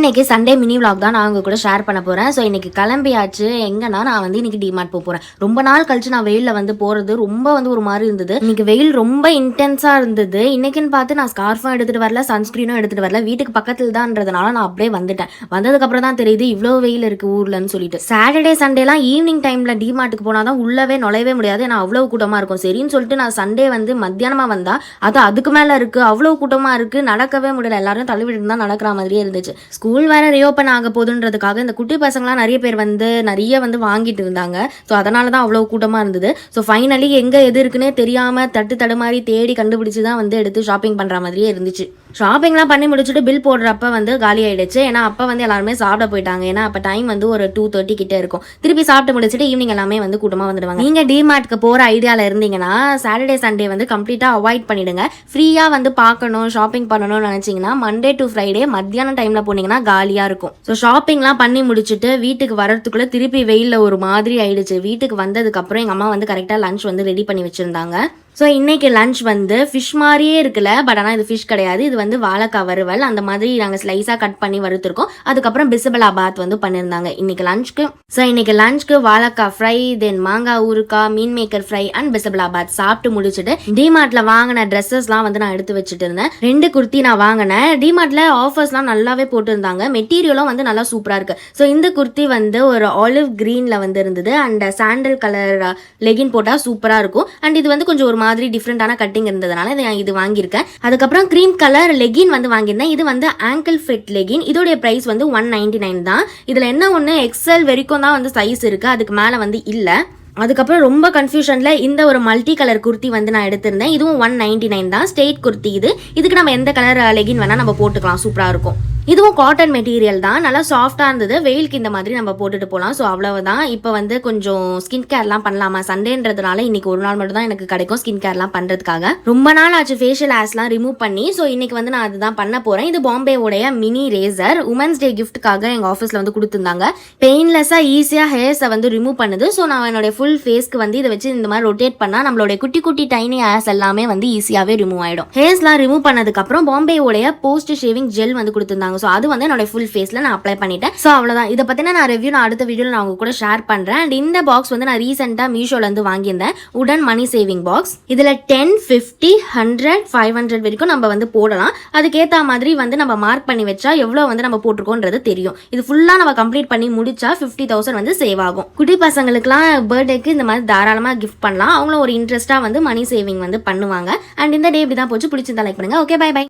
இன்னைக்கு Sunday mini vlog தான் நான் உங்க கூட ஷேர் பண்ண போறேன். ஸோ இன்னைக்கு கிளம்பியாச்சு. எங்கன்னா நான் வந்து இன்னைக்கு டிமார்ட் போறேன். ரொம்ப நாள் கழிச்சு நான் வெயிலில் வந்து போறது ரொம்ப வந்து ஒரு மாதிரி இருந்தது. இன்னைக்கு வெயில் ரொம்ப இன்டென்ஸா இருந்தது. இன்னைக்குன்னு பார்த்து நான் ஸ்கார்ஃபும் எடுத்துட்டு வரல, சன்ஸ்கிரீனும் எடுத்துட்டு வரல. வீட்டுக்கு பக்கத்தில் தான்றதுனால நான் அப்படியே வந்துட்டேன். வந்ததுக்கு அப்புறம் தான் தெரியுது இவ்வளோ வெயில் இருக்கு ஊர்லன்னு சொல்லிட்டு. சாட்டர்டே சண்டேலாம் ஈவினிங் டைம்ல டிமார்ட்டுக்கு போனாதான் உள்ளவே நுழையவே முடியாது. ஏன்னா அவ்வளவு கூட்டமா இருக்கும். சரின்னு சொல்லிட்டு நான் சண்டே வந்து மத்தியானமா வந்தா அதுக்கு மேல இருக்கு, அவ்வளவு கூட்டமா இருக்கு, நடக்கவே முடியல. எல்லாரும் தள்ளிவிட்டு தான் நடக்கிற மாதிரியே இருந்துச்சு. ஸ்கூல் வேற ரீஓப்பன் ஆக போதுன்றதுக்காக இந்த குட்டி பசங்களாம் நிறைய பேர் வந்து வாங்கிட்டு இருந்தாங்க. ஸோ அதனால தான் அவ்வளோ கூட்டமாக இருந்தது. ஸோ ஃபைனலி எங்கே எது இருக்குன்னே தெரியாமல் தடுமாறி தேடி கண்டுபிடிச்சி தான் வந்து எடுத்து ஷாப்பிங் பண்ணுற மாதிரியே இருந்துச்சு. ஷாப்பிங்லாம் பண்ணி முடிச்சுட்டு பில் போடுறப்ப வந்து காலி ஆயிடுச்சு. ஏன்னா அப்போ வந்து எல்லாருமே சாப்பிட போயிட்டாங்க. ஏன்னா அப்போ டைம் வந்து ஒரு 2:30 கிட்டே இருக்கும். திருப்பி சாப்பிட்டு முடிச்சுட்டு ஈவினிங் எல்லாமே வந்து கூட்டமாக வந்துடுவாங்க. நீங்கள் டிமார்ட்க்கு போகிற ஐடியாவில் இருந்தீங்கன்னா சாட்டர்டே சண்டே வந்து கம்ப்ளீட்டாக அவாய்ட் பண்ணிடுங்க. ஃப்ரீயாக வந்து பார்க்கணும், ஷாப்பிங் பண்ணணும்னு நினச்சிங்கன்னா மண்டே டு ஃப்ரைடே மத்தியான டைமில் போனீங்கன்னா காலியாக இருக்கும். ஸோ ஷாப்பிங்லாம் பண்ணி முடிச்சுட்டு வீட்டுக்கு வரதுக்குள்ளே திருப்பி வெயிலில் ஒரு மாதிரி ஆயிடுச்சு. வீட்டுக்கு வந்ததுக்கப்புறம் எங்கள் அம்மா வந்து கரெக்டாக லஞ்ச் வந்து ரெடி பண்ணி வச்சுருந்தாங்க. ஸோ இன்றைக்கி லஞ்ச் வந்து ஃபிஷ் மாதிரியே இருக்குல்ல, பட் ஆனால் இது ஃபிஷ் கிடையாது. இது வந்து வாழைக்காய் வறுவல். அந்த மாதிரி நாங்கள் ஸ்லைஸாக கட் பண்ணி வறுத்துருக்கோம். அதுக்கப்புறம் பிசபலாபாத் வந்து பண்ணியிருந்தாங்க இன்றைக்கி லஞ்ச்க்கு. ஸோ இன்றைக்கி லஞ்ச்க்கு வாழைக்காய் ஃப்ரை, தென் மாங்காய் ஊறுக்காய், மீன் மேக்கர் ஃப்ரை அண்ட் பிசபலாபாத் சாப்பிட்டு முடிச்சுட்டு டிமார்ட்டில் வாங்கின ட்ரெஸ்ஸஸ்லாம் வந்து நான் எடுத்து வச்சுட்டு இருந்தேன். 2 குர்த்தி நான் வாங்கினேன். டிமார்ட்டில் ஆஃபர்ஸ்லாம் நல்லாவே போட்டுருந்தாங்க. மெட்டீரியலும் வந்து நல்லா சூப்பராக இருக்குது. ஸோ இந்த குர்த்தி வந்து ஒரு ஆலிவ் க்ரீனில் வந்து இருந்தது. அண்ட் சாண்டல் கலர் லெகின் போட்டால் சூப்பராக இருக்கும். அண்ட் இது வந்து கொஞ்சம் ஒரு மாதிரி டிஃப்ரெண்டான கட்டிங் இருந்ததுனால இது வாங்கியிருக்கேன். அதுக்கப்புறம் கிரீம் கலர் லெகின் வந்து வாங்கியிருந்தேன். இது வந்து ஆங்கிள் ஃபிட் லெகின். இதோடைய பிரைஸ் வந்து 199 தான். இதில் என்ன ஒன்று, எக்ஸல் வரைக்கும் தான் வந்து சைஸ் இருக்குது, அதுக்கு மேலே வந்து இல்லை. அதுக்கப்புறம் ரொம்ப கன்ஃபியூஷனில் இந்த ஒரு மல்டி கலர் குர்த்தி வந்து நான் எடுத்திருந்தேன். இதுவும் 199 தான். ஸ்ட்ரெயிட் குர்த்தி இதுக்கு நம்ம எந்த கலர் லெகின் வேணால் நம்ம போட்டுக்கலாம், சூப்பராக இருக்கும். இதுவும் காட்டன் மெட்டீரியல் தான், நல்லா சாஃப்டாக இருந்தது. வெயிலுக்கு இந்த மாதிரி நம்ம போட்டுட்டு போகலாம். ஸோ அவ்வளவுதான். இப்போ வந்து கொஞ்சம் ஸ்கின் கேர்லாம் பண்ணலாமா, சண்டேன்றதுனால இன்னைக்கு ஒரு நாள் மட்டும் தான் எனக்கு கிடைக்கும் ஸ்கின் கேர்லாம் பண்ணுறதுக்காக. ரொம்ப நாள் ஆச்சு ஃபேஷியல் ஆஸ்லாம் ரிமூவ் பண்ணி. ஸோ இன்னைக்கு வந்து நான் அதுதான் பண்ண போகிறேன். இது பாம்பேவுடைய மினி ரேசர். உமன்ஸ் டே கிஃப்ட்டுக்காக எங்கள் ஆஃபீஸில் வந்து கொடுத்துருந்தாங்க. பெயின்லெஸ்ஸாக ஈஸியாக ஹேர்ஸை வந்து ரிமூவ் பண்ணுது. ஸோ நான் என்னுடைய ஃபுல் ஃபேஸ்க்கு வந்து இதை வச்சு இந்த மாதிரி ரொட்டேட் பண்ணால் நம்மளுடைய குட்டி குட்டி டைனி ஆஸ் எல்லாமே வந்து ஈஸியாகவே ரிமூவ் ஆகிடும். ஹேர்ஸ்லாம் ரிமூவ் பண்ணதுக்கப்புறம் பாம்பேவுடைய போஸ்ட் ஷேவிங் ஜெல் வந்து கொடுத்துருந்தாங்க. ஸோ அது வந்து என்னோட ஃபுல் ஃபேஸில் நான் அப்ளை பண்ணிட்டேன். ஸோ அவ்வளோதான். இதை பற்றின நான் ரிவ்யூ நான் அடுத்த வீடியோவில் நான் உங்க கூட ஷேர் பண்ணுறேன். அண்ட் இந்த பாக்ஸ் வந்து நான் ரீசெண்டாக மீஷோலேருந்து வாங்கியிருந்தேன். உடன் மணி சேவிங் பாக்ஸ். இதில் 10, 50, 100, 500 வரைக்கும் நம்ம வந்து போடலாம். அதுக்கேற்ற மாதிரி வந்து நம்ம மார்க் பண்ணி வச்சா எவ்வளோ வந்து நம்ம போட்டிருக்கோன்றது தெரியும். இது ஃபுல்லாக நம்ம கம்ப்ளீட் பண்ணி முடிச்சா 50,000 வந்து சேவ் ஆகும். குட்டி பசங்களுக்குலாம் பர்த்டேக்கு இந்த மாதிரி தாராளமாக கிஃப்ட் பண்ணலாம். அவங்களும் ஒரு இன்ட்ரெஸ்ட்டாக வந்து மணி சேவிங் வந்து பண்ணுவாங்க. அண்ட் இந்த டே இப்படி தான் போச்சு. பிடிச்சிருந்தா லைக் பண்ணுங்க. Okay, bye by.